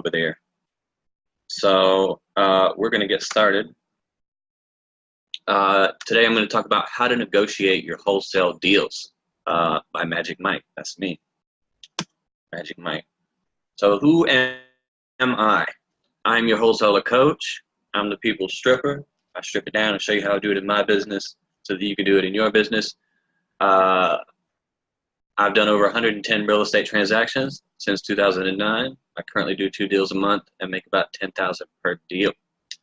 over there. So we're going to get started. Today I'm going to talk about how to negotiate your wholesale deals by Magic Mike. That's me, Magic Mike. So who am I? I'm your wholesaler coach. I'm the people's stripper. I strip it down and show you how to do it in my business so that you can do it in your business. I've done over 110 real estate transactions since 2009. I currently do 2 deals a month and make about $10,000 per deal.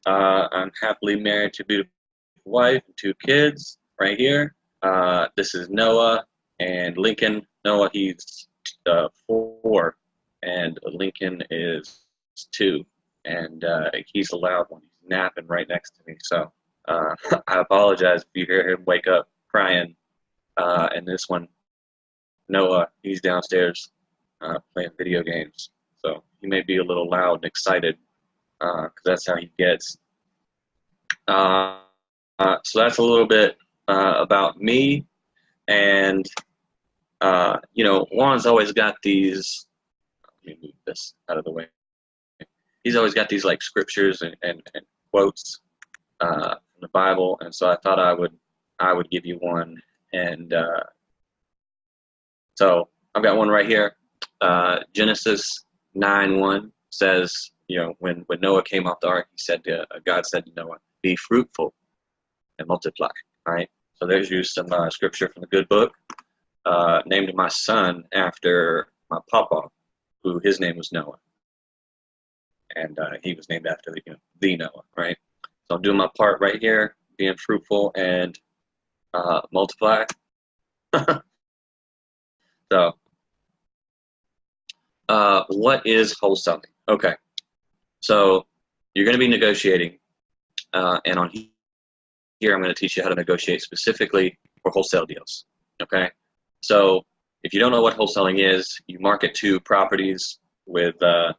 I'm happily married to a beautiful wife and 2 kids right here. This is Noah and Lincoln. Noah, he's 4, and Lincoln is 2, and he's the loud one. He's napping right next to me, so I apologize if you hear him wake up crying. And this one, Noah, he's downstairs playing video games, so he may be a little loud and excited because that's how he gets. So that's a little bit about me, and Juan's always got these. Let me move this out of the way. He's always got these like scriptures and quotes from the Bible, and so I thought I would give you one. And so I've got one right here. Genesis 9:1 says, when Noah came off the ark, God said to Noah, "Be fruitful and multiply." All right. So there's you some scripture from the good book. Named my son after my papa, who his name was Noah, and he was named after the Noah. Right. So I'm doing my part right here, being fruitful and multiply. So, what is wholesaling? Okay, so you're going to be negotiating, and on here I'm going to teach you how to negotiate specifically for wholesale deals. Okay, so if you don't know what wholesaling is, you market to properties with, I've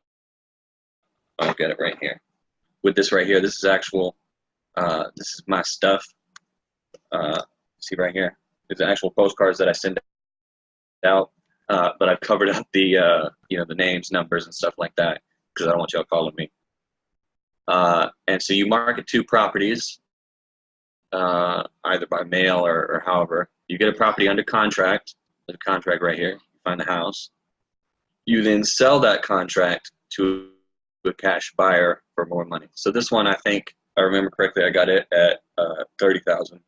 got it right here. With this right here, this is actual, this is my stuff. See right here, there's actual postcards that I send out, but I've covered up the the names, numbers, and stuff like that because I don't want y'all calling me. And so you market 2 properties, either by mail or however. You get a property under contract. There's a contract right here. You find the house. You then sell that contract to a cash buyer for more money. So this one, I think, I remember correctly, I got it at $30,000,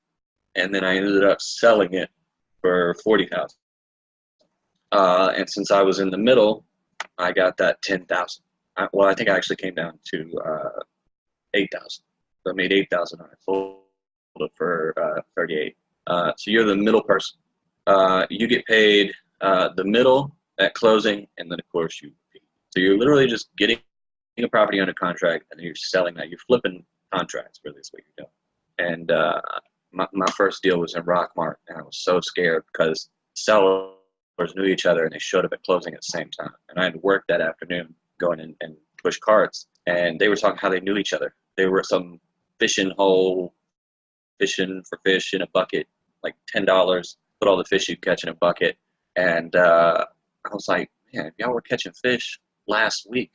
and then I ended up selling it for $40,000. And since I was in the middle, I got that $10,000. Well, I think I actually came down to $8,000. So I made $8,000 on it. Sold it for $38,000. So you're the middle person. You get paid the middle at closing, and then of course you. So you're literally just getting a property under contract, and then you're selling that. You're flipping contracts. Really, is what you're doing. And my first deal was in Rockmart, and I was so scared because sellers knew each other and they showed up at closing at the same time. And I had worked that afternoon going in and push carts, and they were talking how they knew each other. They were some fishing hole, fishing for fish in a bucket, like $10, put all the fish you catch in a bucket. And I was like, man, if y'all were catching fish last week,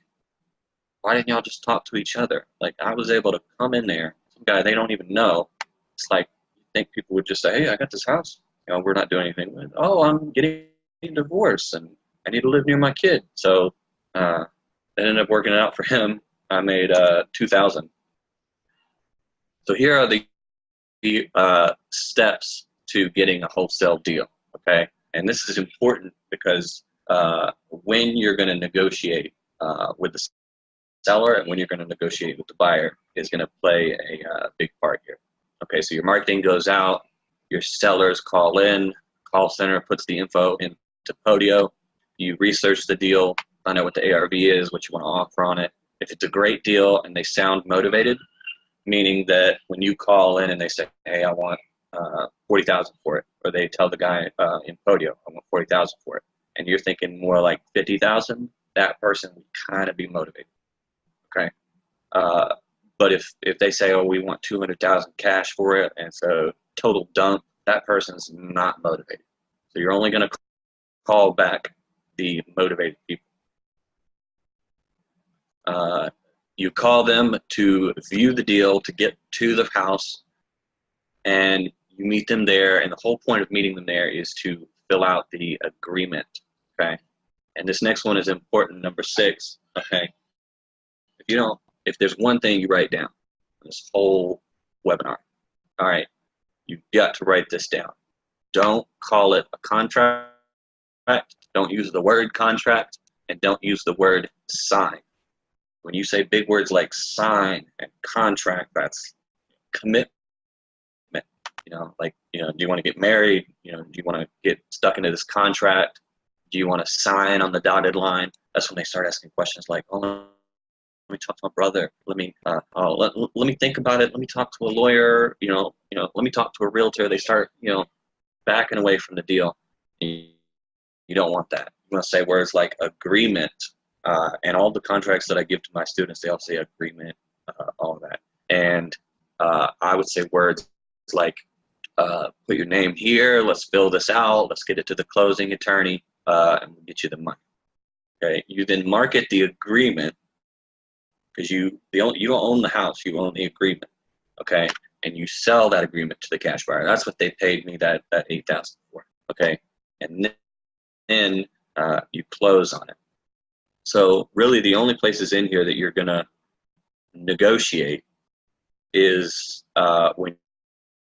why didn't y'all just talk to each other? Like, I was able to come in there, some guy they don't even know. It's like, you think people would just say, hey, I got this house. We're not doing anything with it. Oh, I'm getting divorce and I need to live near my kid. So it ended up working out for him. I made $2,000. So here are the steps to getting a wholesale deal. Okay, and this is important because when you're going to negotiate with the seller and when you're going to negotiate with the buyer is going to play a big part here. Okay, so your marketing goes out, your sellers call in, call center puts the info into Podio, you research the deal, find out what the ARV is, what you want to offer on it. If it's a great deal and they sound motivated, meaning that when you call in and they say, hey, I want $40,000 for it, or they tell the guy in Podio, I want $40,000 for it, and you're thinking more like $50,000, that person would kind of be motivated. Okay, but if they say, oh, we want $200,000 cash for it, and so total dump, that person's not motivated. So you're only going to call back the motivated people. You call them to view the deal, to get to the house, and you meet them there. And the whole point of meeting them there is to fill out the agreement. Okay. And this next one is important, number 6. Okay. If there's one thing you write down in this whole webinar, all right, you've got to write this down. Don't call it a contract. Don't use the word contract, and don't use the word sign. When you say big words like sign and contract, that's commitment. Do you want to get married? Do you want to get stuck into this contract? Do you want to sign on the dotted line? That's when they start asking questions like, oh, let me talk to my brother. Let me think about it. Let me talk to a lawyer. Let me talk to a realtor. They start, backing away from the deal. You don't want that. You want to say words like agreement, and all the contracts that I give to my students, they all say agreement, all of that. And I would say words like, put your name here, let's fill this out, let's get it to the closing attorney, and we'll get you the money. Okay. You then market the agreement, because you don't own the house, you own the agreement. Okay. And you sell that agreement to the cash buyer. That's what they paid me that $8,000 for. Okay. And then you close on it. So really the only places in here that you're going to negotiate is when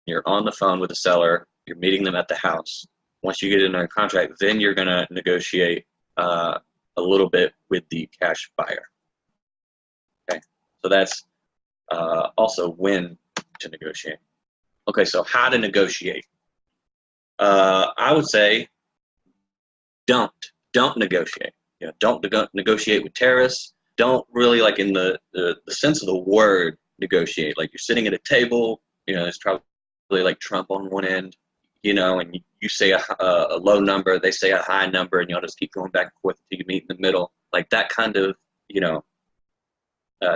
you're on the phone with the seller, you're meeting them at the house. Once you get into a contract, then you're going to negotiate a little bit with the cash buyer. Okay, so that's also when to negotiate. Okay, so how to negotiate? I would say don't negotiate. Don't negotiate with terrorists. Don't really, like in the sense of the word, negotiate. Like you're sitting at a table, there's probably like Trump on one end, and you say a low number, they say a high number, and y'all just keep going back and forth until you meet in the middle. Like that kind of,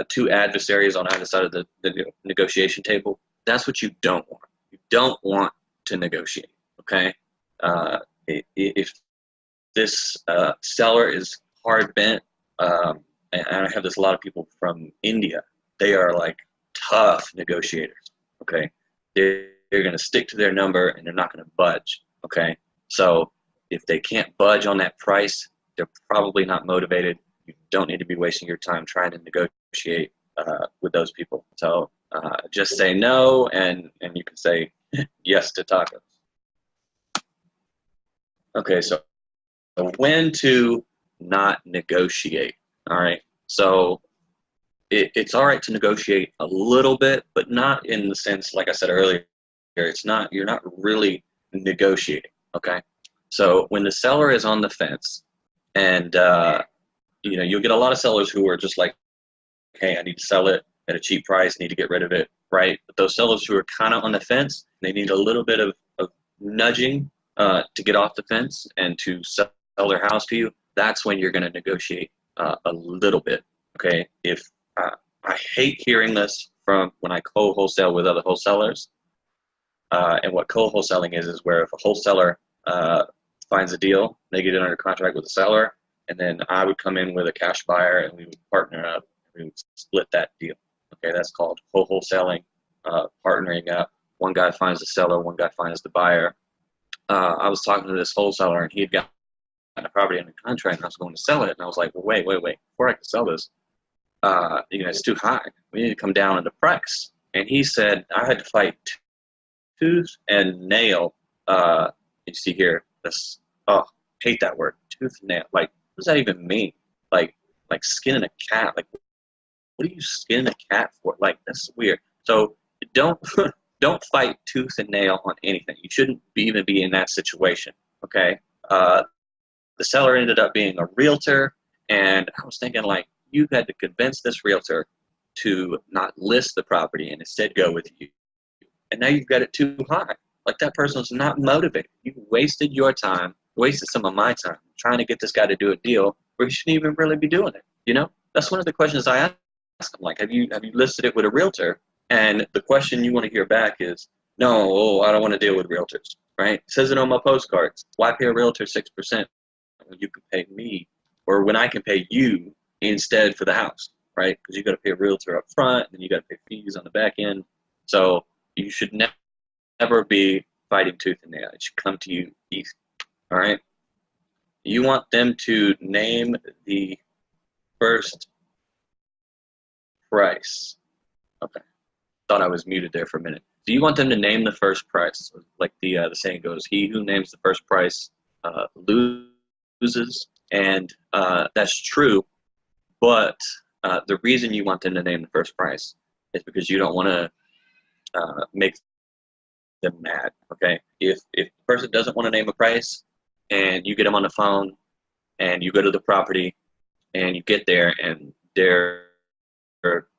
two adversaries on either side of the negotiation table. That's what you don't want. You don't want to negotiate, okay? If this seller is hard bent, and I have this a lot of people from India, they are like tough negotiators, okay? They're going to stick to their number and they're not going to budge, okay? So if they can't budge on that price, they're probably not motivated. You don't need to be wasting your time trying to negotiate with those people. So just say no, and you can say yes to tacos. Okay, so when to not negotiate, all right? So it's all right to negotiate a little bit, but not in the sense, like I said earlier, you're not really negotiating, okay? So when the seller is on the fence, and you'll get a lot of sellers who are just like, hey, I need to sell it at a cheap price, need to get rid of it, right? But those sellers who are kind of on the fence, they need a little bit of nudging to get off the fence and to sell their house to you. That's when you're going to negotiate a little bit, okay? If I hate hearing this from when I co-wholesale with other wholesalers, and what co-wholesaling is where if a wholesaler finds a deal, they get it under contract with the seller, and then I would come in with a cash buyer and we would partner up and we would split that deal. Okay, that's called co-wholesaling, partnering up. One guy finds the seller, one guy finds the buyer. I was talking to this wholesaler and he had gotten a property under contract and I was going to sell it, and I was like, well, wait, before I can sell this, it's too high. We need to come down in the price. And he said I had to fight tooth and nail. You see here, hate that word, tooth and nail. Like, what does that even mean? Like skinning a cat. Like, what are you skinning a cat for? Like, that's weird. So don't fight tooth and nail on anything. You shouldn't even be in that situation. Okay. The seller ended up being a realtor, and I was thinking, like, you had to convince this realtor to not list the property and instead go with you. And now you've got it too high. Like, that person's not motivated. You wasted your time, wasted some of my time trying to get this guy to do a deal where he shouldn't even really be doing it. That's one of the questions I ask him. Like, have you listed it with a realtor? And the question you want to hear back is, no, I don't want to deal with realtors, right? It says it on my postcards. Why pay a realtor 6% when you can pay me, or when I can pay you instead for the house? right? Because you got to pay a realtor up front, and then you got to pay fees on the back end. So you should never be fighting tooth and nail. It should come to you easy. All right. You want them to name the first price. Okay. Thought I was muted there for a minute. So you want them to name the first price, like the saying goes, "He who names the first price loses," and that's true. But the reason you want them to name the first price is because you don't want to make them mad. Okay, if the person doesn't want to name a price, and you get them on the phone, and you go to the property, and you get there, and they're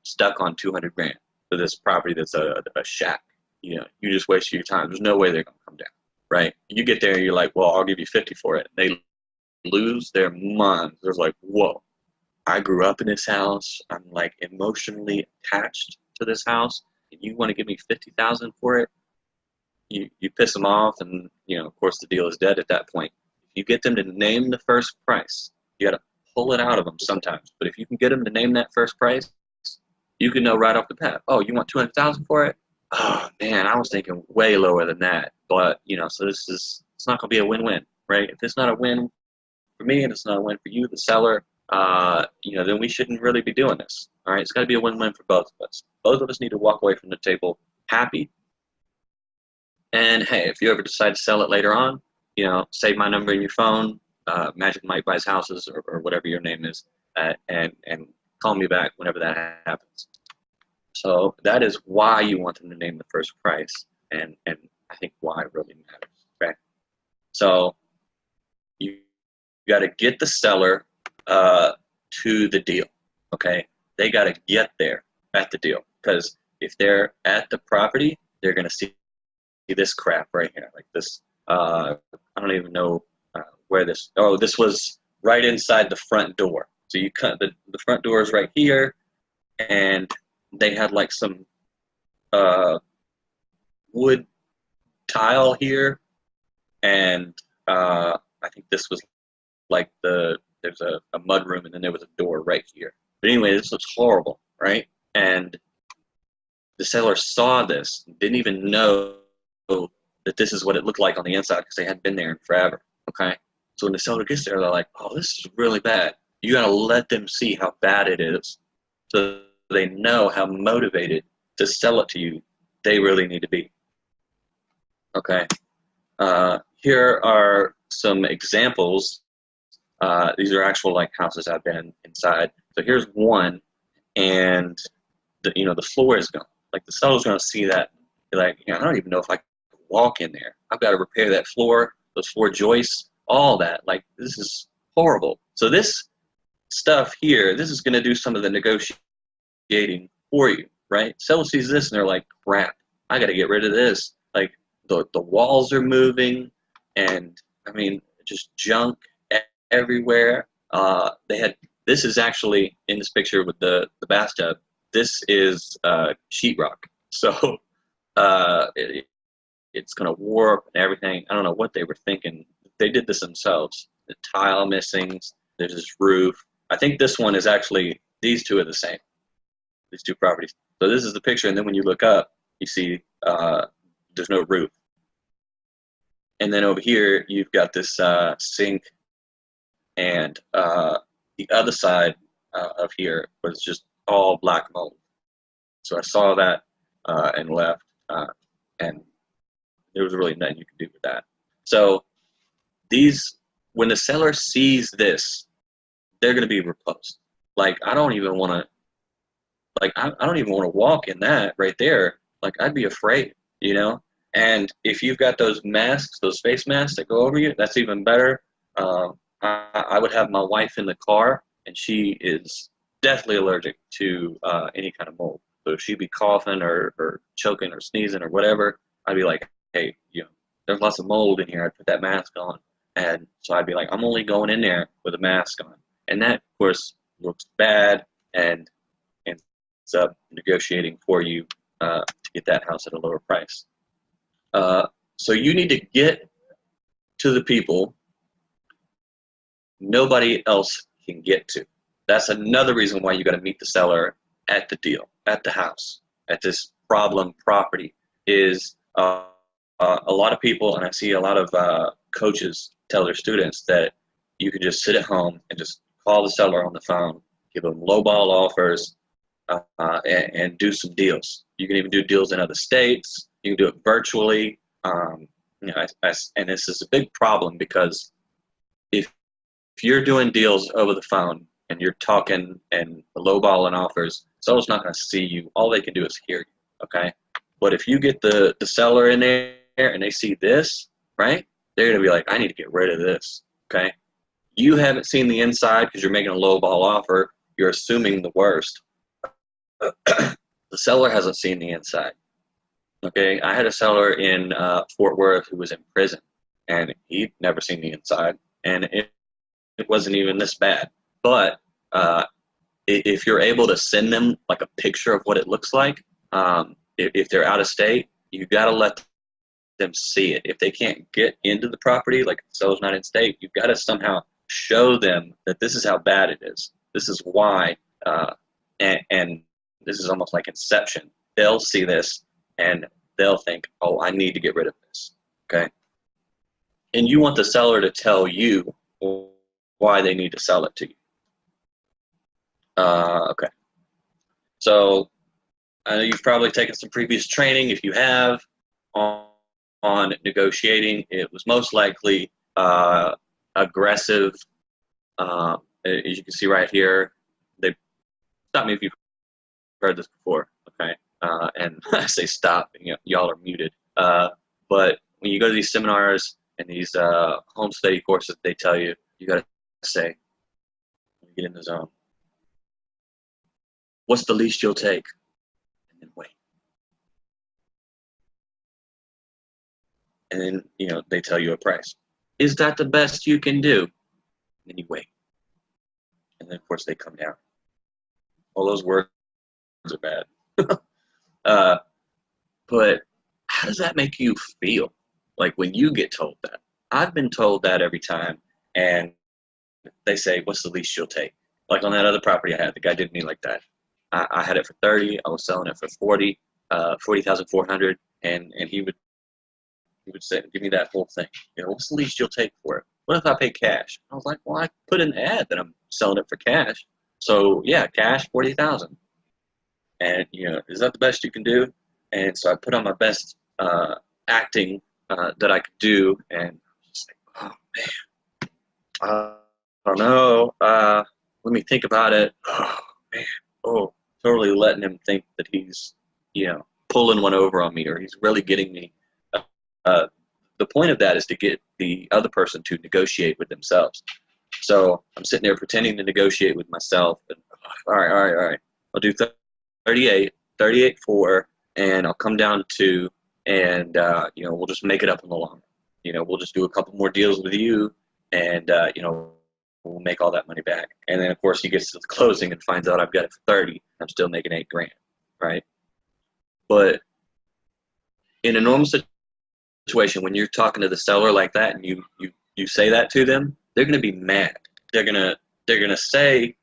stuck on 200 grand for this property that's a shack. You know, you just wasted your time. There's no way they're gonna come down, right? You get there, and you're like, well, I'll give you 50 for it. They lose their minds. They're like, whoa, I grew up in this house. I'm like emotionally attached to this house. And you want to give me 50,000 for it? You piss them off, and of course the deal is dead at that point. If you get them to name the first price, you got to pull it out of them sometimes. But if you can get them to name that first price, you can know right off the bat. Oh, you want 200,000 for it? Oh man, I was thinking way lower than that. But so it's not gonna be a win-win, right? If it's not a win for me and it's not a win for you, the seller, then we shouldn't really be doing this. All right, it's got to be a win-win for both of us. Both of us need to walk away from the table happy. And hey, if you ever decide to sell it later on, save my number in your phone, Magic Mike Buys Houses, or whatever your name is, and call me back whenever that happens. So that is why you want them to name the first price, and I think why really matters. Okay, so you got to get the seller to the deal. Okay, they got to get there at the deal, because if they're at the property, they're going to see this crap right here, like this. I don't even know where this. Oh, this was right inside the front door. So you cut the front door is right here, and they had like some wood tile here, and I think this was like there's a mud room, and then there was a door right here. But anyway, this looks horrible, right? And the seller saw this, didn't even know that this is what it looked like on the inside, because they hadn't been there in forever. Okay, so when the seller gets there, they're like, "Oh, this is really bad." You gotta let them see how bad it is, so they know how motivated to sell it to you they really need to be. Okay, here are some examples. These are actual like houses I've been inside. So here's one, and the floor is gone. Like the seller's gonna see that. You're like, I don't even know if I can walk in there. I've got to repair that floor, those floor joists, all that. Like, this is horrible. So this stuff here, this is going to do some of the negotiating for you, right? Seller sees this and they're like, crap, I got to get rid of this. Like the walls are moving, and I mean, just junk everywhere. This is actually in this picture with the bathtub. This is sheetrock. So it's going to warp and everything. I don't know what they were thinking. They did this themselves. The tile missing. There's this roof. I think this one is actually, these two are the same. These two properties. So this is the picture, and then when you look up, you see there's no roof. And then over here, you've got this sink, and the other side of here was just all black mold. So I saw that and left, and there was really nothing you could do with that. So when the seller sees this, they're going to be repulsed. Like, I don't even want to walk in that right there. Like, I'd be afraid, And if you've got those masks, those face masks that go over you, that's even better. I would have my wife in the car, and she is deathly allergic to any kind of mold. So if she'd be coughing or choking or sneezing or whatever, I'd be like, hey, there's lots of mold in here. I'd put that mask on. And so I'd be like, I'm only going in there with a mask on. And that, of course, looks bad and ends up negotiating for you to get that house at a lower price. So you need to get to the people nobody else can get to. That's another reason why you got to meet the seller at the deal, at the house, at this problem property. Is a lot of people, and I see a lot of coaches tell their students that you can just sit at home and just call the seller on the phone, give them lowball offers, and do some deals. You can even do deals in other states. You can do it virtually. You know, and this is a big problem because if you're doing deals over the phone and you're talking and lowballing offers, seller's not going to see you. All they can do is hear you. Okay. But if you get the seller in there and they see this, right, they're going to be like, I need to get rid of this. Okay. You haven't seen the inside because you're making a lowball offer. You're assuming the worst. The seller hasn't seen the inside. Okay. I had a seller in Fort Worth who was in prison, and he'd never seen the inside, and it wasn't even this bad. But if you're able to send them like a picture of what it looks like, if they're out of state, you got to let them see it. If they can't get into the property, like the seller's not in state, you've got to somehow show them that this is how bad it is. This is why, and this is almost like Inception. They'll see this and they'll think, oh, I need to get rid of this. Okay. And you want the seller to tell you why they need to sell it to you. Okay. So I know you've probably taken some previous training. If you have on negotiating, it was most likely aggressive. As you can see right here, they stop me if you've heard this before. Okay. And I say stop, and y'all are muted. But when you go to these seminars and these home study courses, they tell you, you got to say, when you get in the zone, what's the least you'll take? And then wait. And then, they tell you a price. Is that the best you can do? And then you wait. And then, of course, they come down. All those words are bad. But how does that make you feel? Like when you get told that? I've been told that every time. And they say, what's the least you'll take? Like on that other property I had, the guy did me like that. I had it for 30. I was selling it for 40,400, and he would say, give me that whole thing. What's the least you'll take for it? What if I pay cash? I was like, well, I put in the ad that I'm selling it for cash. So yeah, cash, 40,000. And is that the best you can do? And so I put on my best acting that I could do, and I was just like, oh man, I don't know. Let me think about it. Oh man, totally letting him think that he's, pulling one over on me, or he's really getting me. The point of that is to get the other person to negotiate with themselves. So I'm sitting there pretending to negotiate with myself. And, all right. I'll do 38.4, and I'll come down to, and we'll just make it up in the long run. We'll just do a couple more deals with you, and we'll make all that money back. And then of course he gets to the closing and finds out I've got it for 30. I'm still making $8,000, right? But in a normal situation, when you're talking to the seller like that, and you say that to them, they're going to be mad. They're gonna say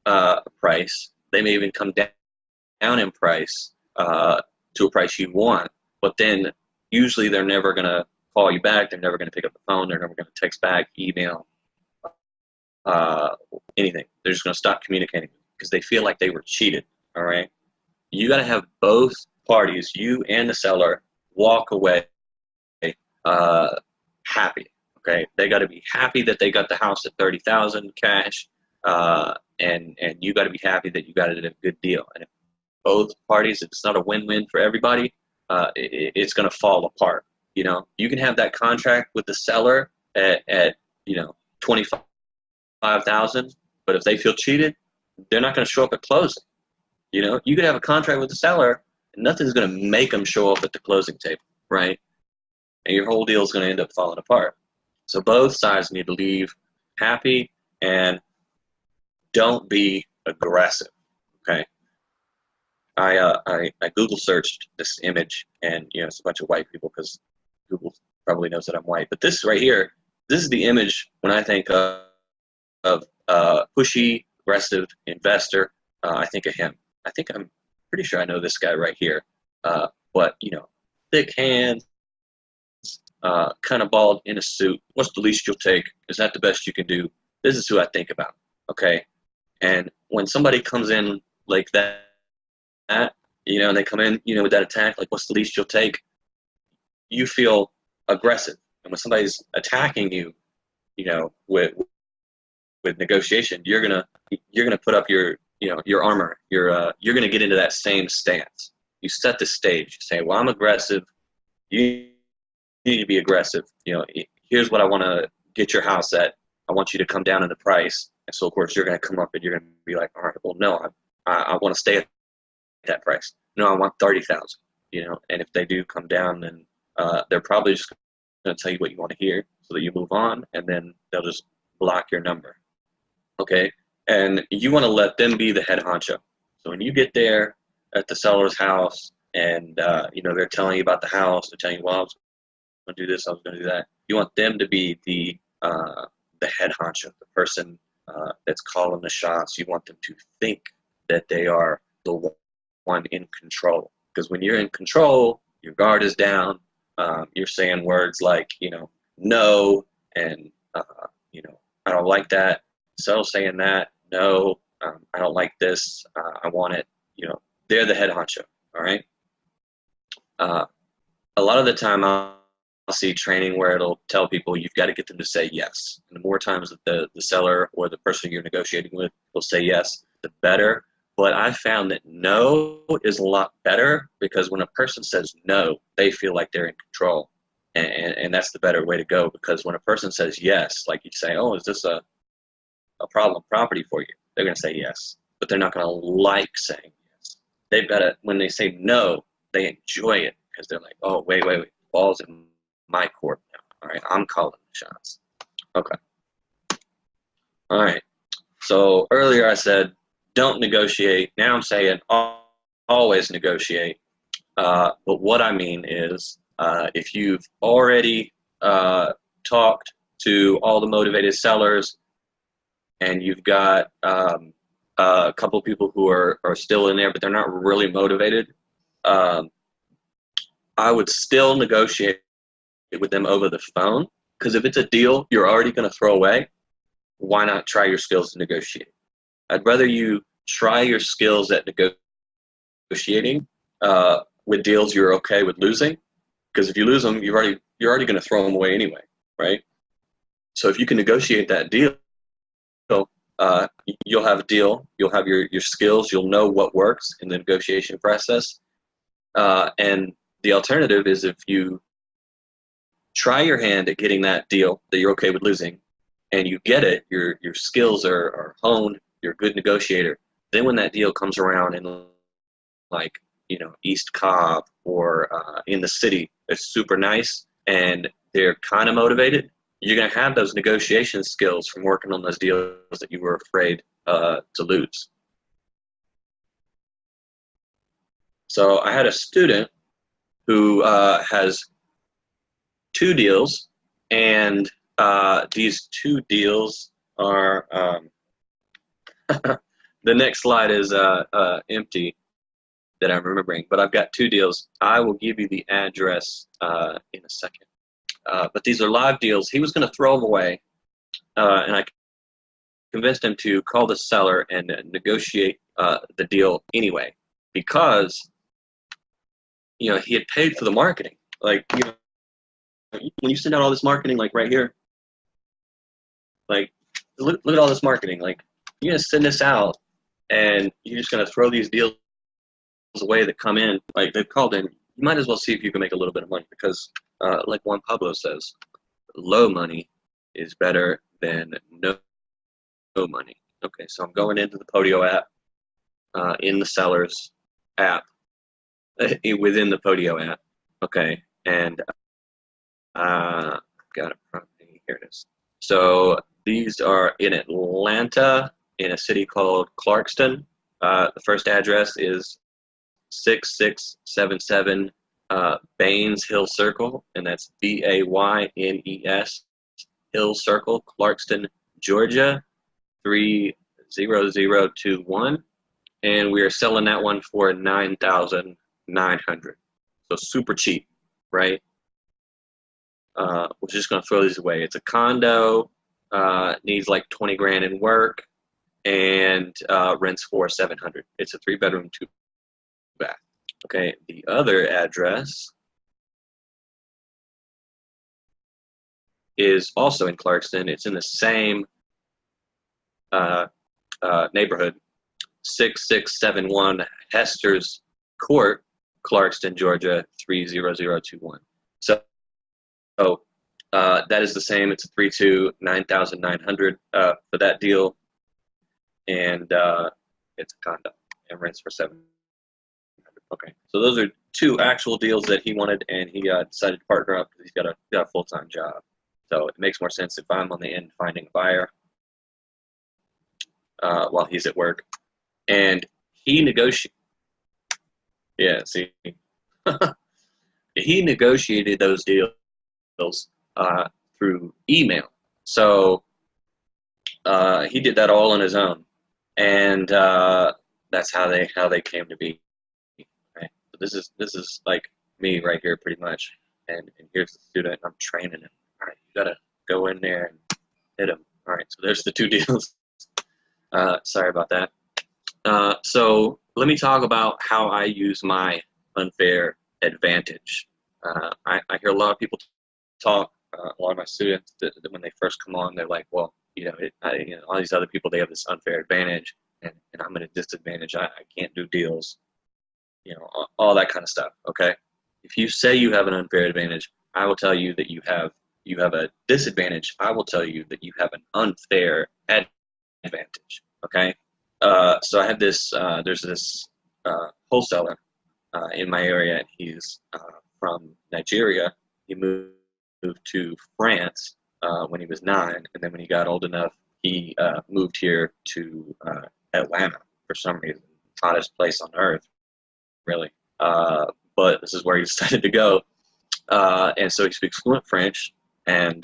a price. They may even come down in price to a price you want, but then usually they're never going to call you back. They're never going to pick up the phone. They're never going to text back, email, anything. They're just going to stop communicating because they feel like they were cheated. All right. You got to have both parties, you and the seller, walk away happy. Okay. They got to be happy that they got the house at 30,000 cash, and you got to be happy that you got it at a good deal. And if both parties, if it's not a win-win for everybody, it's going to fall apart. You can have that contract with the seller at 25,000, but if they feel cheated, they're not going to show up at closing. You could have a contract with the seller, and nothing's going to make them show up at the closing table, right? And your whole deal is going to end up falling apart. So both sides need to leave happy, and don't be aggressive. Okay. I Google searched this image, and it's a bunch of white people because Google probably knows that I'm white. But this right here, this is the image when I think of pushy, aggressive investor. I think of him. I'm pretty sure I know this guy right here. But thick hands, kind of bald in a suit. What's the least you'll take? Is that the best you can do? This is who I think about. Okay. And when somebody comes in like that, and they come in, with that attack, like what's the least you'll take? You feel aggressive. And when somebody's attacking you, with negotiation, you're gonna put up your armor. You're gonna get into that same stance. You set the stage. You say, well, I'm aggressive. You need to be aggressive. Here's what I want to get your house at. I want you to come down in the price. And so of course you're gonna come up and you're gonna be like, all right, well, no, I want to stay at that price. No, I want 30,000. And if they do come down, then they're probably just going to tell you what you want to hear so that you move on, and then they'll just block your number. Okay? And you want to let them be the head honcho. So when you get there at the seller's house and, they're telling you about the house, they're telling you, well, I was going to do this, I was going to do that. You want them to be the head honcho, the person that's calling the shots. You want them to think that they are the one in control. Because when you're in control, your guard is down. You're saying words like, no, and, I don't like that. So saying that, no, I don't like this. I want it. They're the head honcho. All right. A lot of the time I'll see training where it'll tell people you've got to get them to say yes. And the more times that the seller or the person you're negotiating with will say yes, the better. But I found that no is a lot better, because when a person says no, they feel like they're in control. And that's the better way to go, because when a person says yes, like you say, oh, is this a problem property for you? They're going to say yes, but they're not going to like saying yes. They've got to, when they say no, they enjoy it, because they're like, oh, wait, ball's in my court now. All right, I'm calling the shots. Okay. All right. So earlier I said, don't negotiate. Now I'm saying always negotiate. But what I mean is, if you've already talked to all the motivated sellers and you've got a couple of people who are still in there, but they're not really motivated, I would still negotiate with them over the phone, because if it's a deal you're already going to throw away, why not try your skills to negotiate? I'd rather you try your skills at negotiating with deals you're okay with losing, because if you lose them, you're already going to throw them away anyway, right? So if you can negotiate that deal, you'll have a deal, you'll have your skills, you'll know what works in the negotiation process. And the alternative is, if you try your hand at getting that deal that you're okay with losing, and you get it, your skills are honed, you're a good negotiator. Then when that deal comes around in like, East Cobb or in the city, it's super nice and they're kind of motivated, you're going to have those negotiation skills from working on those deals that you were afraid to lose. So I had a student who has 2 deals, and these 2 deals are the next slide is empty that I'm remembering, but I've got 2 deals. I will give you the address in a second. But these are live deals. He was going to throw them away, and I convinced him to call the seller and negotiate the deal anyway, because he had paid for the marketing. Like, when you send out all this marketing, like right here, like look at all this marketing. Like, you're gonna send this out, and you're just gonna throw these deals away that come in. Like, they've called in. You might as well see if you can make a little bit of money, because, like Juan Pablo says, low money is better than no money. Okay, so I'm going into the Podio app, in the seller's app, within the Podio app. Okay, and got it from me. Here it is. So these are in Atlanta, in a city called Clarkston. The first address is 6677 Baines Hill Circle, and that's Baynes Hill Circle, Clarkston, Georgia, 30010. 30021, and we are selling that one for 9,900. So super cheap, right? We're just gonna throw these away. It's a condo, needs like 20 grand in work, and rents for 700. It's a 3-bedroom, 2-bath. Okay, the other address is also in Clarkston. It's in the same neighborhood, 6671 Hester's Court, Clarkston, Georgia 30021. So that is the same. It's a 3-2, 9,900 for that deal, and it's a condo and rents for 700. Okay, so those are 2 actual deals that he wanted, and he decided to partner up because he's got a full-time job. So it makes more sense if I'm on the end finding a buyer while he's at work. And he negotiated. Yeah, see, he negotiated those deals through email. So he did that all on his own, and that's how they came to be. Right? So this is like me right here, pretty much. And here's the student. I'm training him. All right, you gotta go in there and hit him. All right, so there's the 2 deals. Sorry about that. So let me talk about how I use my unfair advantage. I hear a lot of people talk, a lot of my students, that when they first come on, they're like, well, all these other people, they have this unfair advantage, and I'm at a disadvantage. I can't do deals, all that kind of stuff, okay? If you say you have an unfair advantage, I will tell you that you have a disadvantage. I will tell you that you have an unfair advantage, okay? So I have this, there's this wholesaler in my area, and he's from Nigeria. He moved to France when he was 9, and then when he got old enough, he moved here to Atlanta for some reason. Hottest place on earth, really. But this is where he decided to go. And so he speaks fluent French, and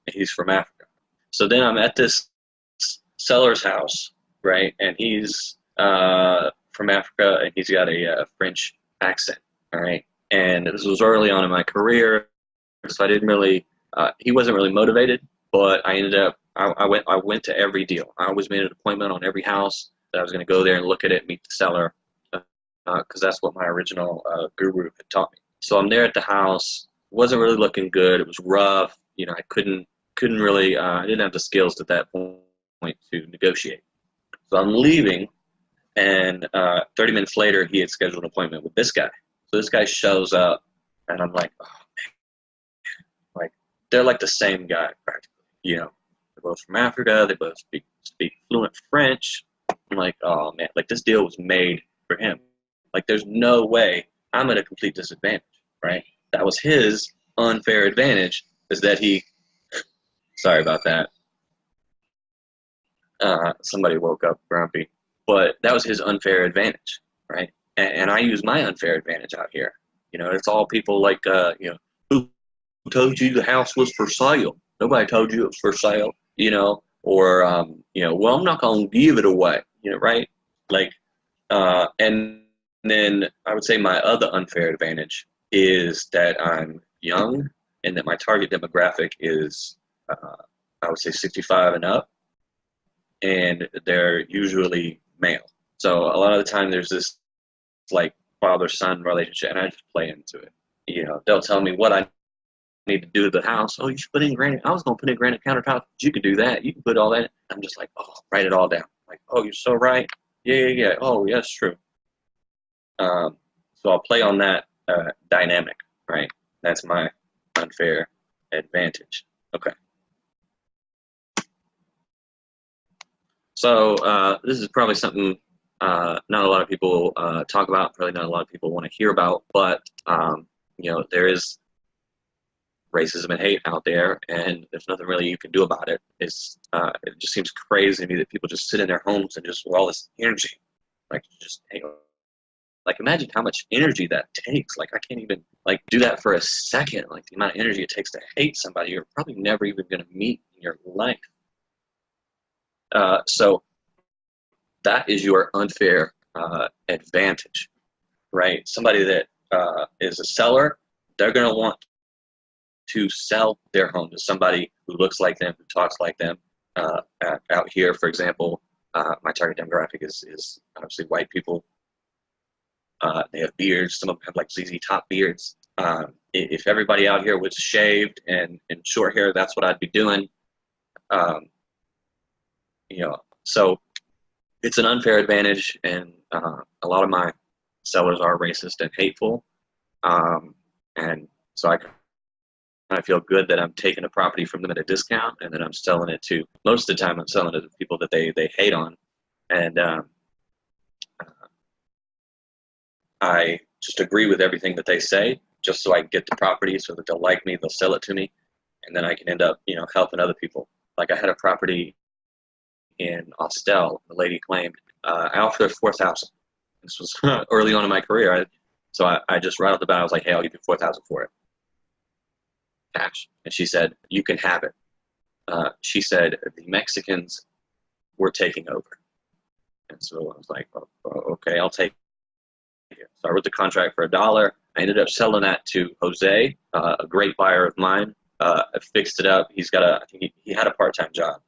he's from Africa. So then I'm at this seller's house, right? And he's from Africa, and he's got a French accent, all right? And this was early on in my career, so I didn't really, he wasn't really motivated, but I ended up, I went to every deal. I always made an appointment on every house that I was going to go there and look at it, meet the seller, because that's what my original guru had taught me. So I'm there at the house. Wasn't really looking good. It was rough. I couldn't really, I didn't have the skills at that point to negotiate. So I'm leaving, and 30 minutes later, he had scheduled an appointment with this guy. So this guy shows up, and I'm like, oh, man. Like, they're like the same guy, practically. They're both from Africa. They both speak fluent French. I'm like, oh, man, like, this deal was made for him. Like, there's no way I'm at a complete disadvantage, right? That was his unfair advantage, is that he, sorry about that. Somebody woke up grumpy, but that was his unfair advantage, right? And I use my unfair advantage out here. It's all people like, who told you the house was for sale? Nobody told you it was for sale, or, well, I'm not going to give it away, right? Like, and then I would say my other unfair advantage is that I'm young, and that my target demographic is, I would say 65 and up, and they're usually male. So a lot of the time there's this like father-son relationship, and I just play into it. They'll tell me what I need to do to the house. Oh, you should put in granite. I was going to put in granite countertops. You can do that. You can put all that. I'm just like, oh, write it all down. Like, oh, you're so right. Yeah. Oh, yeah, it's true. So I'll play on that dynamic, right? That's my unfair advantage. Okay. So this is probably something not a lot of people talk about, probably not a lot of people want to hear about, but there is racism and hate out there, and there's nothing really you can do about it. It just seems crazy to me that people just sit in their homes and just with all this energy, like just like imagine how much energy that takes. Like I can't even like do that for a second. Like the amount of energy it takes to hate somebody you're probably never even going to meet in your life. So that is your unfair advantage, right? Somebody that is a seller, they're going to want to sell their home to somebody who looks like them, who talks like them. Out here, for example, my target demographic is obviously white people. They have beards. Some of them have like ZZ Top beards. If everybody out here was shaved and short hair, that's what I'd be doing. You know, so it's an unfair advantage, and a lot of my sellers are racist and hateful. And so I feel good that I'm taking a property from them at a discount, and then I'm selling it to, most of the time I'm selling it to people that they hate on. And I just agree with everything that they say, just so I can get the property, so that they'll like me, they'll sell it to me, and then I can end up, helping other people. Like I had a property in Austell, the lady claimed, I offered her $4,000. This was early on in my career. So I just right off the bat, I was like, hey, I'll give you $4,000 for it, cash. And she said, you can have it. She said the Mexicans were taking over. And so I was like, oh, okay, I'll take it. So I wrote the contract for $1. I ended up selling that to Jose, a great buyer of mine. I fixed it up. He's got I think he had a part-time job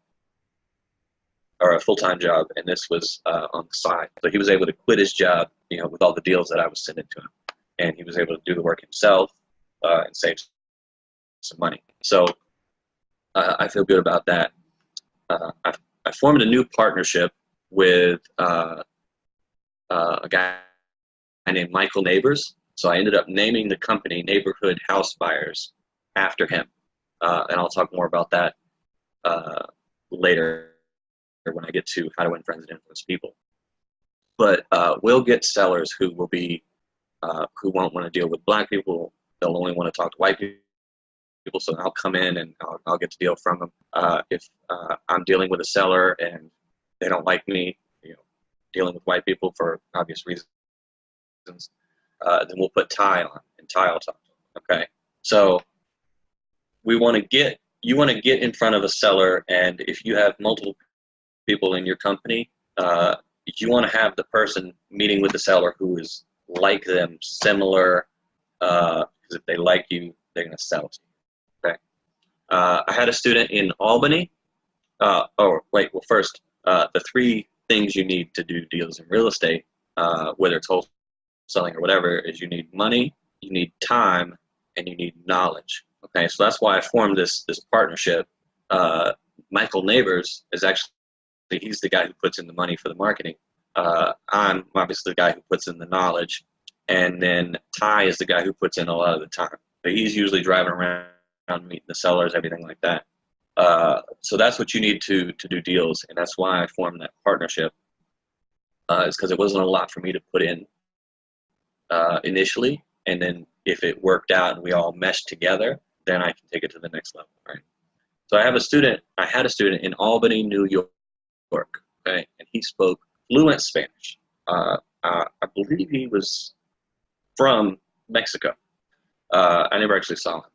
or a full-time job, and this was on the side. So he was able to quit his job, with all the deals that I was sending to him. And he was able to do the work himself and save some money. So I feel good about that. I formed a new partnership with a guy named Michael Neighbors. So I ended up naming the company Neighborhood House Buyers after him. And I'll talk more about that later when I get to how to win friends and influence people. But we'll get sellers who will be who won't want to deal with black people. They'll only want to talk to white people. So I'll come in and I'll get the deal from them. If I'm dealing with a seller and they don't like me, dealing with white people for obvious reasons, then we'll put Ty on, and Ty will talk to them. Okay, so you want to get in front of a seller, and if you have multiple people in your company, you want to have the person meeting with the seller who is like them, similar, because if they like you, they're going to sell to you. Okay. I had a student in Albany. First, the 3 things you need to do deals in real estate, whether it's wholesaling or whatever, is you need money, you need time, and you need knowledge. Okay, so that's why I formed this partnership. Michael Neighbors is actually, he's the guy who puts in the money for the marketing. I'm obviously the guy who puts in the knowledge, and then Ty is the guy who puts in a lot of the time. But he's usually driving around meeting the sellers, everything like that. So that's what you need to do deals, and that's why I formed that partnership. Is because it wasn't a lot for me to put in initially, and then if it worked out and we all meshed together, then I can take it to the next level. Right. So I had a student in Albany, New York. Okay, and he spoke fluent Spanish. I believe he was from Mexico. I never actually saw him.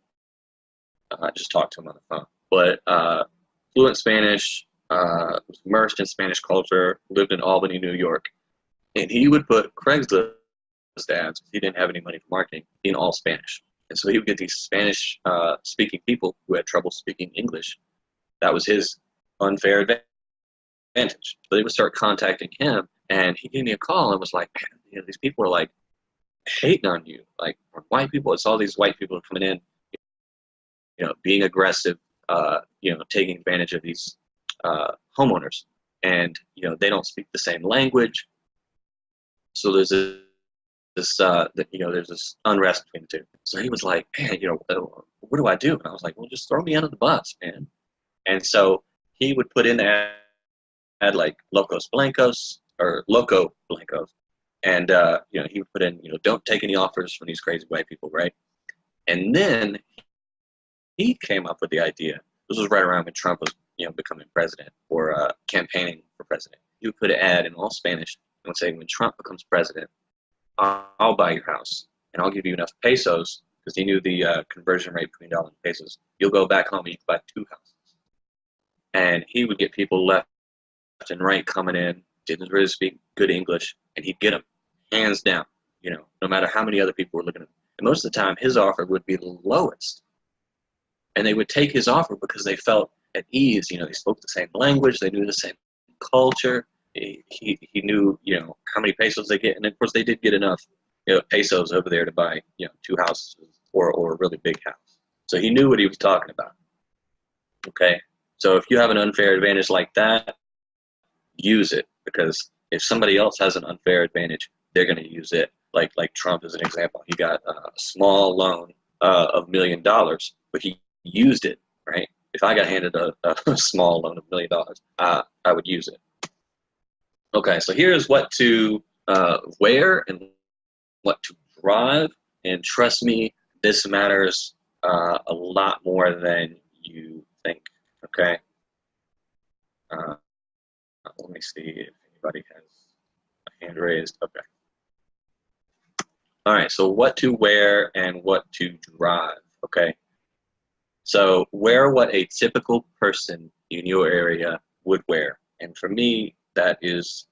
I just talked to him on the phone. But fluent Spanish, was immersed in Spanish culture, lived in Albany, New York. And he would put Craigslist ads, he didn't have any money for marketing, in all Spanish. And so he would get these Spanish-speaking people who had trouble speaking English. That was his unfair advantage. So they would start contacting him, and he gave me a call and was like, man, these people are like hating on you, like white people. It's all these white people coming in, being aggressive, taking advantage of these homeowners, and they don't speak the same language. So there's this unrest between the two. So he was like, man, what do I do? And I was like, well, just throw me under the bus, man. And so he would put in the ad like Locos Blancos or Loco Blancos, and he would put in, don't take any offers from these crazy white people, right? And then he came up with the idea. This was right around when Trump was, becoming president or campaigning for president. He would put an ad in all Spanish and would say, when Trump becomes president, I'll buy your house and I'll give you enough pesos, because he knew the conversion rate between dollars and pesos. You'll go back home and you can buy 2 houses. And he would get people left and right coming in, didn't really speak good English, and he'd get them, hands down, no matter how many other people were looking at him. And most of the time, his offer would be the lowest. And they would take his offer because they felt at ease. They spoke the same language, they knew the same culture. He knew, how many pesos they get. And of course, they did get enough, pesos over there to buy, 2 houses or a really big house. So he knew what he was talking about. Okay. So if you have an unfair advantage like that, use it, because if somebody else has an unfair advantage, they're going to use it. Like Trump is an example. He got a small loan of $1 million, but he used it, right? If I got handed a small loan of $1 million, I would use it. Okay, so here's what to wear and what to drive, and trust me, this matters a lot more than you think. Okay. Let me see if anybody has a hand raised. Okay. All right, so what to wear and what to drive, okay? So wear what a typical person in your area would wear. And for me, that is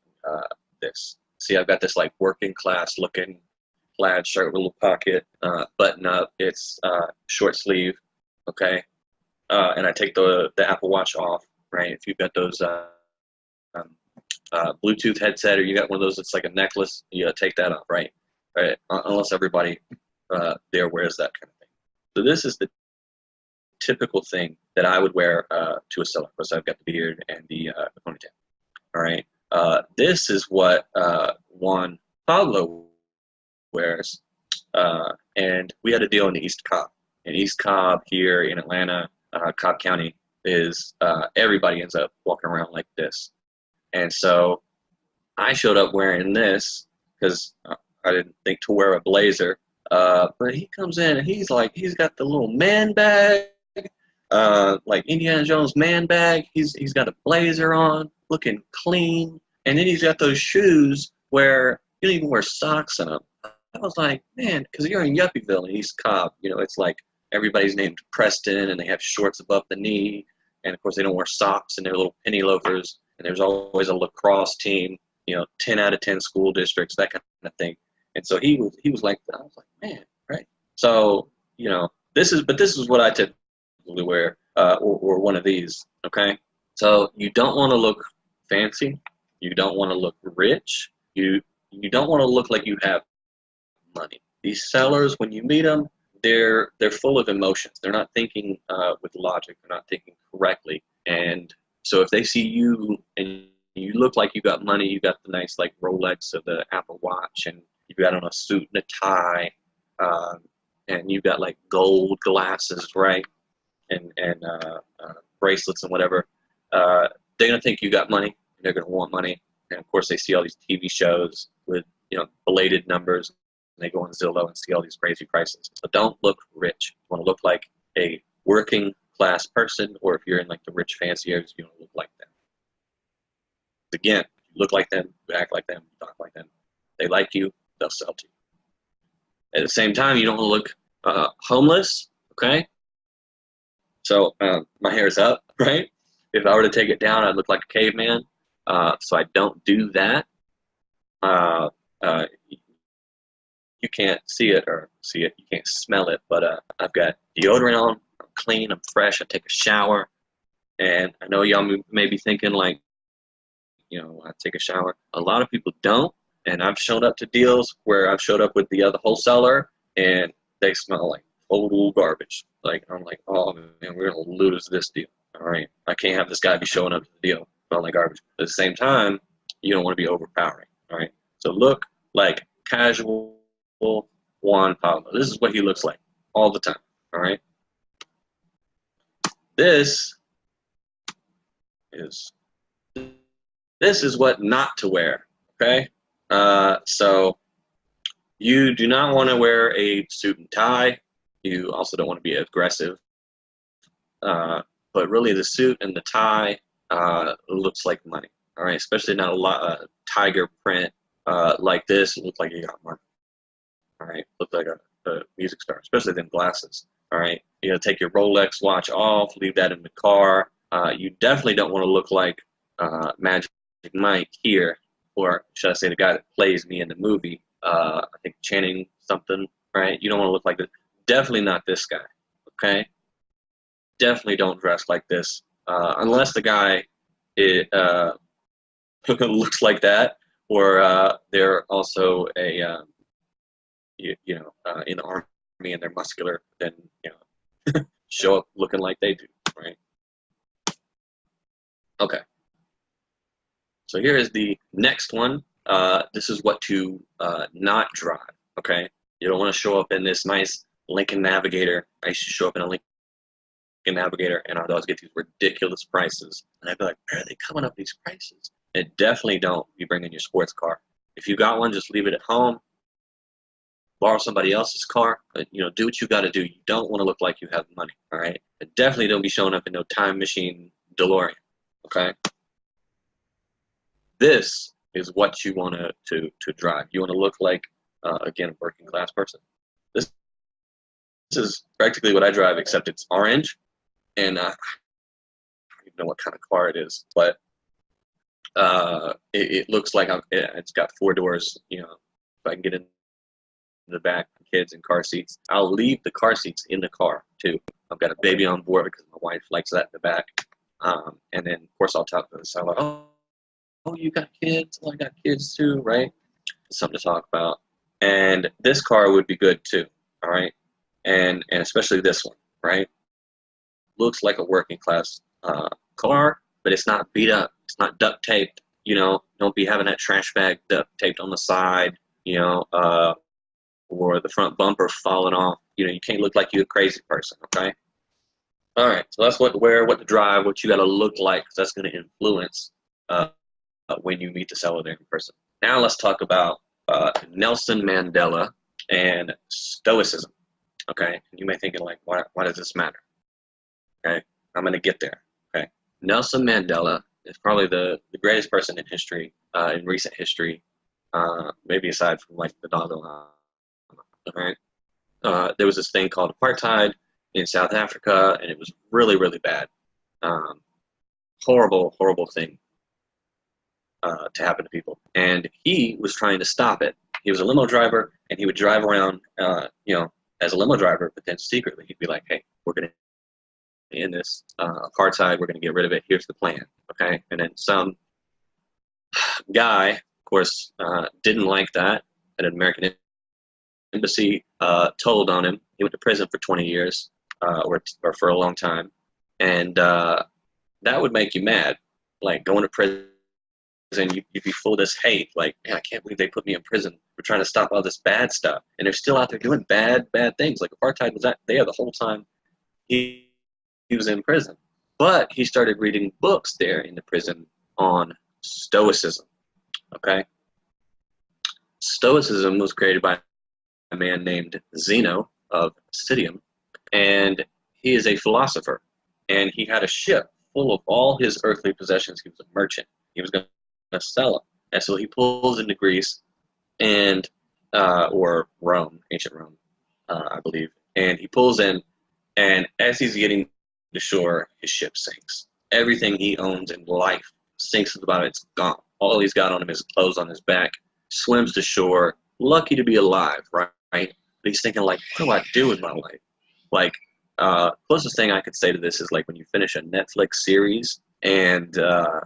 this. See, I've got this like working class looking plaid shirt with a little pocket, button up. It's short sleeve, okay? And I take the Apple Watch off, right? If you've got those Bluetooth headset, or you got one of those that's like a necklace, you gotta take that off, right? Right? Unless everybody there wears that kind of thing. So this is the typical thing that I would wear to a seller, because I've got the beard and the ponytail. All right. This is what Juan Pablo wears, and we had a deal in the East Cobb. In East Cobb here in Atlanta, Cobb County is everybody ends up walking around like this, and so I showed up wearing this because I didn't think to wear a blazer, but he comes in and he's got the little man bag, like Indiana Jones man bag. He's got a blazer on, looking clean, and then he's got those shoes where you don't even wear socks in them. I was like, man, because you're in Yuppieville in East Cobb, it's like everybody's named Preston, and they have shorts above the knee, and of course they don't wear socks, and they're little penny loafers, and there's always a lacrosse team, 10 out of 10 school districts, that kind of thing. And so he was like, I was like, man, right? So, this is what I typically wear, or one of these, okay? So you don't want to look fancy. You don't want to look rich. You don't want to look like you have money. These sellers, when you meet them, they're full of emotions. They're not thinking with logic. They're not thinking correctly. And so if they see you and you look like you got money, you got the nice like Rolex or the Apple Watch, and you've got on a suit and a tie, and you've got like gold glasses, right, and bracelets and whatever, they're gonna think you got money. They're gonna want money, and of course they see all these TV shows with belated numbers, and they go on Zillow and see all these crazy prices. So don't look rich. You want to look like a working class person, or if you're in like the rich fancy areas, you don't look like them. Again, you look like them, you act like them, you talk like them. They like you, they'll sell to you. At the same time, you don't want to look homeless, okay? So my hair's up, right? If I were to take it down, I'd look like a caveman. So I don't do that. You can't see it, you can't smell it, but I've got deodorant on, I'm clean, I'm fresh, I take a shower. And I know y'all may be thinking like, I take a shower. A lot of people don't, and I've shown up to deals where I've showed up with the other wholesaler, and they smell like total garbage. Like, I'm like, oh man, we're gonna lose this deal. All right, I can't have this guy be showing up to the deal smelling like garbage. But at the same time, you don't want to be overpowering. All right, so look like casual Juan Pablo. This is what he looks like all the time. All right, this is what not to wear, okay? So you do not want to wear a suit and tie. You also don't want to be aggressive. But really the suit and the tie looks like money, all right? Especially not a lot of tiger print like this. It looks like you got money, all right? Looks like a music star, especially them glasses, all right? Take your Rolex watch off, leave that in the car. You definitely don't want to look like Magic Mike here, or should I say the guy that plays me in the movie, I think Channing something, right? You don't want to look like this. Definitely not this guy, okay? Definitely don't dress like this, unless the guy looks like that, or they're also in the army and they're muscular, then show up looking like they do, right? Okay. So here is the next one. This is what to not drive, okay? You don't want to show up in this nice Lincoln Navigator. I used to show up in a Lincoln Navigator, and I'd always get these ridiculous prices. And I'd be like, where are they coming up these prices? And definitely don't be bringing your sports car. If you got one, just leave it at home. Borrow somebody else's car. But, do what you got to do. You don't want to look like you have money, all right? But definitely don't be showing up in no time machine DeLorean, okay? This is what you want to drive. You want to look like, again, a working class person. This is practically what I drive, except it's orange, and I don't even know what kind of car it is, but it looks like it's got 4 doors. If I can get in the back, kids in car seats. I'll leave the car seats in the car too. I've got a baby on board because my wife likes that in the back, and then of course I'll talk to the seller. Oh, you got kids? Well, I got kids too, right? Something to talk about. And this car would be good too, all right? And especially this one, right? Looks like a working class car, but it's not beat up. It's not duct taped. Don't be having that trash bag duct taped on the side, or the front bumper falling off. You can't look like you're a crazy person, okay? All right, so that's what to wear, what to drive, what you got to look like, because that's going to influence when you meet the seller there in person. Now let's talk about Nelson Mandela and Stoicism. Okay, you may be thinking like, why does this matter? Okay, I'm going to get there. Okay, Nelson Mandela is probably the greatest person in history, in recent history, maybe aside from like the Dalai Lama. All right, there was this thing called apartheid in South Africa, and it was really, really bad. Horrible, horrible thing to happen to people. And he was trying to stop it. He was a limo driver, and he would drive around, as a limo driver, but then secretly he'd be like, hey, we're going to end this apartheid. We're going to get rid of it. Here's the plan, okay? And then some guy, of course, didn't like that at an American embassy, told on him. He went to prison for 20 years, or for a long time. And that would make you mad, like going to prison. And you'd be full of this hate, like, man, I can't believe they put me in prison for trying to stop all this bad stuff, and they're still out there doing bad things. Like apartheid was there the whole time he was in prison, but he started reading books there in the prison on Stoicism. Okay, Stoicism was created by a man named Zeno of Citium, and he is a philosopher, and he had a ship full of all his earthly possessions. He was a merchant. He was going to sell them. And so he pulls into Greece and or Rome, ancient Rome, I believe. And he pulls in, and as he's getting to shore, his ship sinks. Everything he owns in life sinks to the bottom. It's gone. All he's got on him is clothes on his back. Swims to shore, lucky to be alive, right? But he's thinking, like, what do I do with my life? Like, closest thing I could say to this is like when you finish a Netflix series and the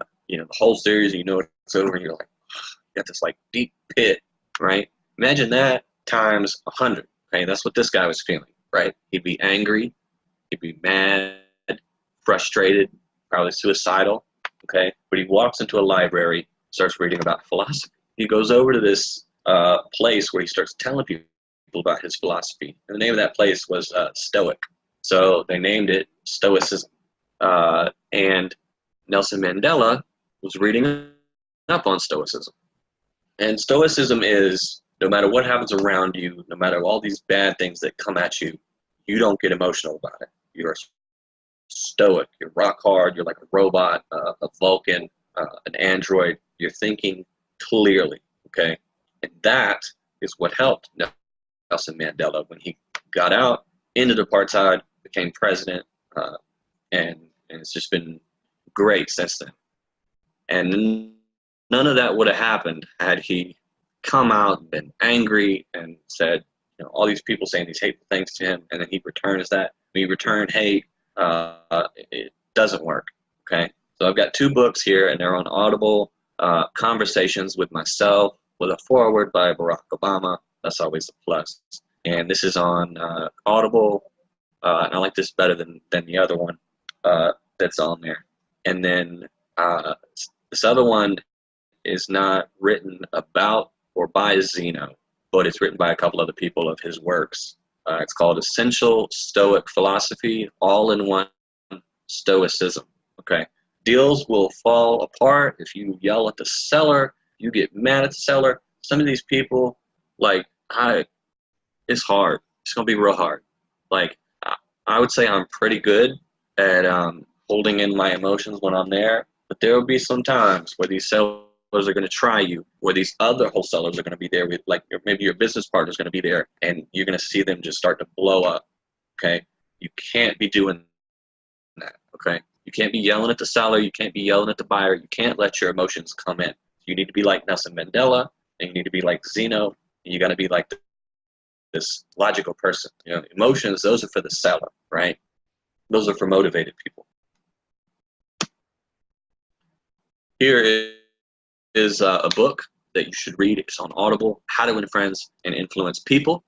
whole series, and it's over, and you're like, you got this like deep pit, right? Imagine that times 100. Okay, that's what this guy was feeling, right? He'd be angry, he'd be mad, frustrated, probably suicidal. Okay, but he walks into a library, starts reading about philosophy. He goes over to this place where he starts telling people about his philosophy, and the name of that place was Stoic. So they named it Stoicism, and Nelson Mandela was reading up on Stoicism. And Stoicism is, no matter what happens around you, no matter all these bad things that come at you, you don't get emotional about it. You're stoic. You're rock hard. You're like a robot, a Vulcan, an android. You're thinking clearly, okay? And that is what helped Nelson Mandela when he got out, ended apartheid, became president, and it's just been great since then. And none of that would have happened had he come out and been angry and said, all these people saying these hateful things to him, and then he returns that. When he returned hate, it doesn't work. Okay, so I've got 2 books here, and they're on Audible. Conversations with Myself, with a foreword by Barack Obama. That's always a plus. And this is on Audible. And I like this better than the other one that's on there. And then this other one is not written about or by Zeno, but it's written by a couple other people of his works. It's called Essential Stoic Philosophy, All-in-One Stoicism. Okay, deals will fall apart if you yell at the seller, you get mad at the seller. Some of these people, it's hard. It's going to be real hard. Like, I would say I'm pretty good at holding in my emotions when I'm there, but there will be some times where these sellers are going to try you, where these other wholesalers are going to be there with, maybe your business partner is going to be there, and you're going to see them just start to blow up. Okay, you can't be doing that. Okay, you can't be yelling at the seller, you can't be yelling at the buyer, you can't let your emotions come in. You need to be like Nelson Mandela, and you need to be like Zeno, and you got to be like this logical person. Emotions, those are for the seller, right? Those are for motivated people. Here is a book that you should read. It's on Audible, How to Win Friends and Influence People.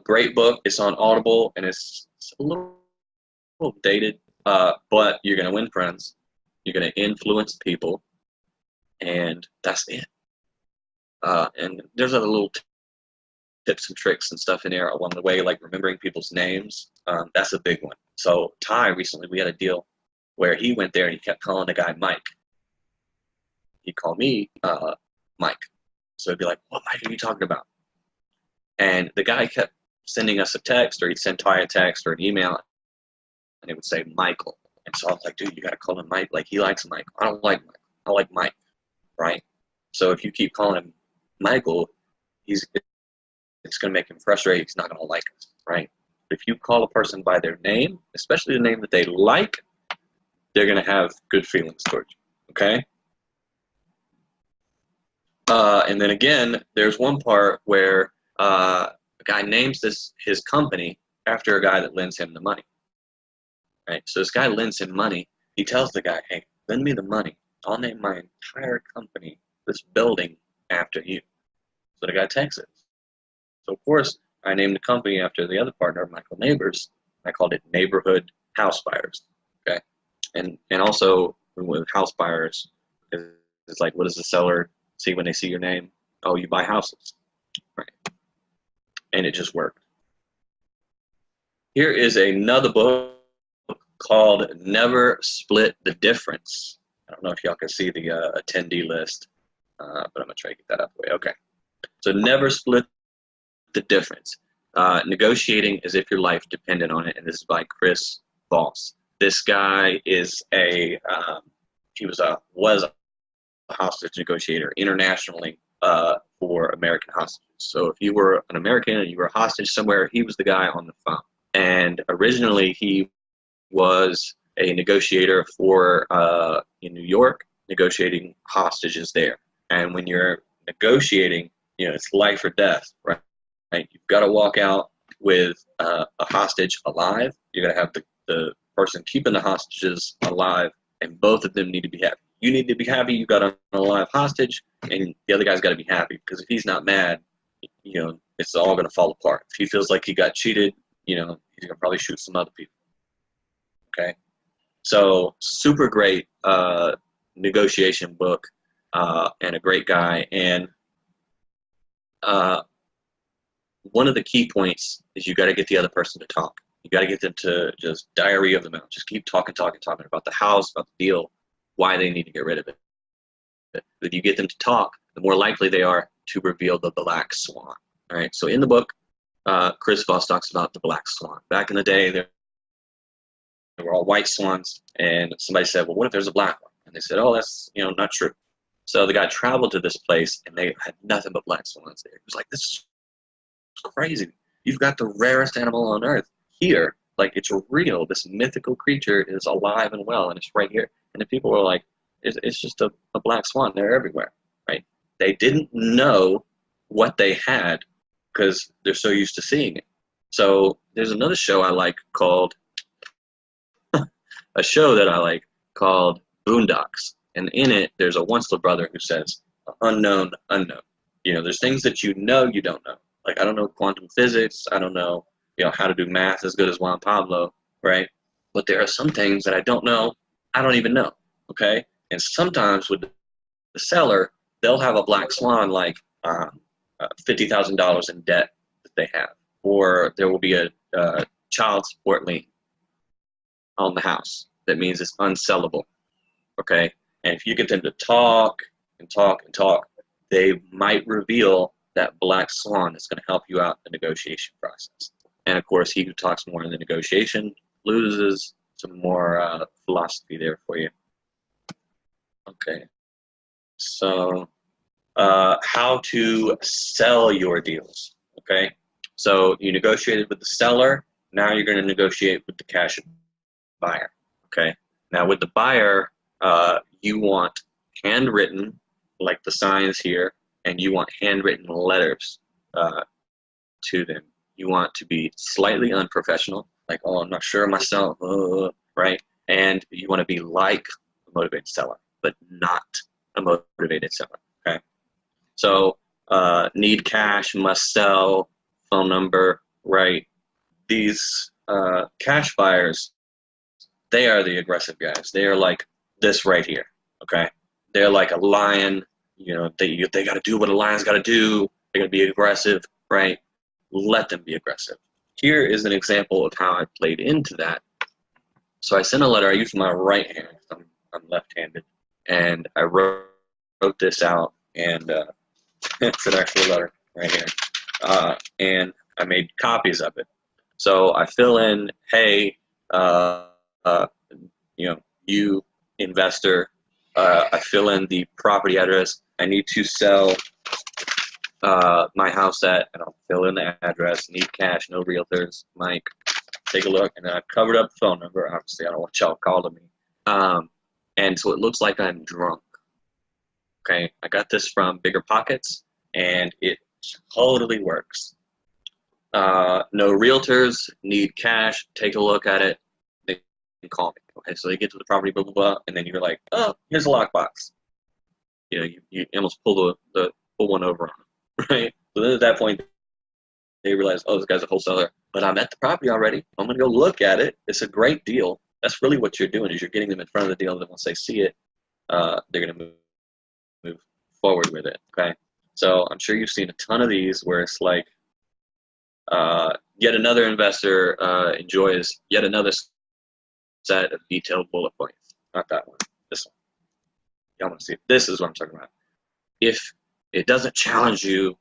Great book. It's on Audible, and it's a little dated, but you're going to win friends. You're going to influence people, and that's it. And there's other little tips and tricks and stuff in there along the way, like remembering people's names. That's a big one. So Ty, recently, we had a deal where he went there and he kept calling the guy Mike. He'd call me Mike. So he'd be like, what Mike are you talking about? And the guy kept sending us a text, or he'd send Ty a text or an email, and it would say Michael. And so I was like, dude, you got to call him Mike. Like, he likes Mike. I don't like Mike. I like Mike, right? So if you keep calling him Michael, it's going to make him frustrated. He's not going to like us, right? If you call a person by their name, especially the name that they like, they're going to have good feelings towards you, okay? And then again, there's one part where a guy names his company after a guy that lends him the money, right? So this guy lends him money. He tells the guy, hey, lend me the money. I'll name my entire company, this building, after you. So the guy takes it. So, of course, I named the company after the other partner, Michael Neighbors. I called it Neighborhood House Buyers, okay? And also, with house buyers, it's like, what does the seller see when they see your name? Oh, you buy houses, right? And it just worked. Here is another book called Never Split the Difference. I don't know if y'all can see the attendee list, but I'm going to try to get that out of the way. Okay. So Never Split the Difference. Negotiating as if your life depended on it. And this is by Chris Voss. This guy is was a hostage negotiator internationally for American hostages. So if you were an American and you were a hostage somewhere, he was the guy on the phone. And originally he was a negotiator for in New York, negotiating hostages there. And when you're negotiating, it's life or death, right? You've got to walk out with a hostage alive. You're going to have the person keeping the hostages alive, and both of them need to be happy. You need to be happy you got an alive hostage, and the other guy's got to be happy, because if he's not mad, it's all going to fall apart. If he feels like he got cheated, he's going to probably shoot some other people. Okay? So, super great negotiation book, and a great guy. And one of the key points is you got to get the other person to talk. You got to get them to just diarrhea of the mouth. Just keep talking about the house, about the deal, why they need to get rid of it. If you get them to talk, the more likely they are to reveal the black swan. All right. So in the book, Chris Voss talks about the black swan. Back in the day, there were all white swans, and somebody said, well, what if there's a black one? And they said, oh, that's not true. So the guy traveled to this place, and they had nothing but black swans there. He was like, this is crazy. You've got the rarest animal on earth here. Like, it's real. This mythical creature is alive and well, and it's right here. And the people were like, it's just a black swan. They're everywhere, right? They didn't know what they had because they're so used to seeing it. So there's another show I like called a show that I like called Boondocks, and in it there's a Once brother who says, "Unknown, unknown." You know, there's things that you don't know. Like I don't know quantum physics. I don't know, how to do math as good as Juan Pablo, right? But there are some things that I don't know. I don't even know. Okay, and sometimes with the seller, they'll have a black swan like $50,000 in debt that they have, or there will be a child support lien on the house. That means it's unsellable. Okay, and if you get them to talk and talk and talk, they might reveal that black swan that's going to help you out in the negotiation process. And of course, he who talks more in the negotiation loses. Some more philosophy there for you. Okay, so how to sell your deals. Okay, so you negotiated with the seller. Now you're going to negotiate with the cash buyer. Okay, now with the buyer, you want handwritten, like the signs here, and you want handwritten letters to them. You want to be slightly unprofessional, like, oh, I'm not sure myself, right? And you want to be like a motivated seller, but not a motivated seller, okay? So need cash, must sell, phone number, right? These cash buyers, they are the aggressive guys. They are like this right here, okay? They're like a lion. They got to do what a lion's got to do. They're going to be aggressive, right? Let them be aggressive. Here is an example of how I played into that. So I sent a letter. I used my right hand. I'm left-handed. And I wrote this out, and it's an actual letter right here. And I made copies of it. So I fill in, hey, you investor, I fill in the property address. I need to sell my house at, and I'll fill in the address. Need cash, no realtors. Mike, take a look. And then I've covered up the phone number. Obviously, I don't want y'all calling me. And so it looks like I'm drunk. Okay, I got this from Bigger Pockets, and it totally works. No realtors, need cash, take a look at it, they can call me. Okay, so they get to the property, blah, blah, blah, and then you're like, oh, here's a lockbox. You almost pull one over on them, right? So then at that point, they realize, oh, this guy's a wholesaler, but I'm at the property already. I'm going to go look at it. It's a great deal. That's really what you're doing, is you're getting them in front of the deal, and then once they see it, they're going to move forward with it, okay? So I'm sure you've seen a ton of these where it's like, yet another investor enjoys yet another set of detailed bullet points. Not that one, this one. Y'all want to see it? This is what I'm talking about. If it doesn't challenge you,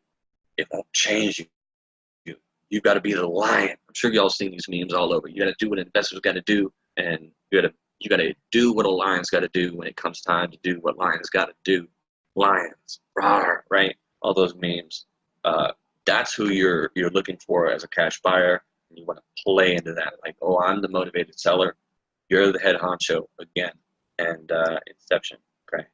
it won't change you. You've got to be the lion. I'm sure y'all seen these memes all over. You got to do what investors got to do, and you got to do what a lion's got to do when it comes time to do what lions got to do. Lions, rawr, right? All those memes. That's who you're looking for as a cash buyer, and you want to play into that. Like, oh, I'm the motivated seller. You're the head honcho again, and Inception. Okay.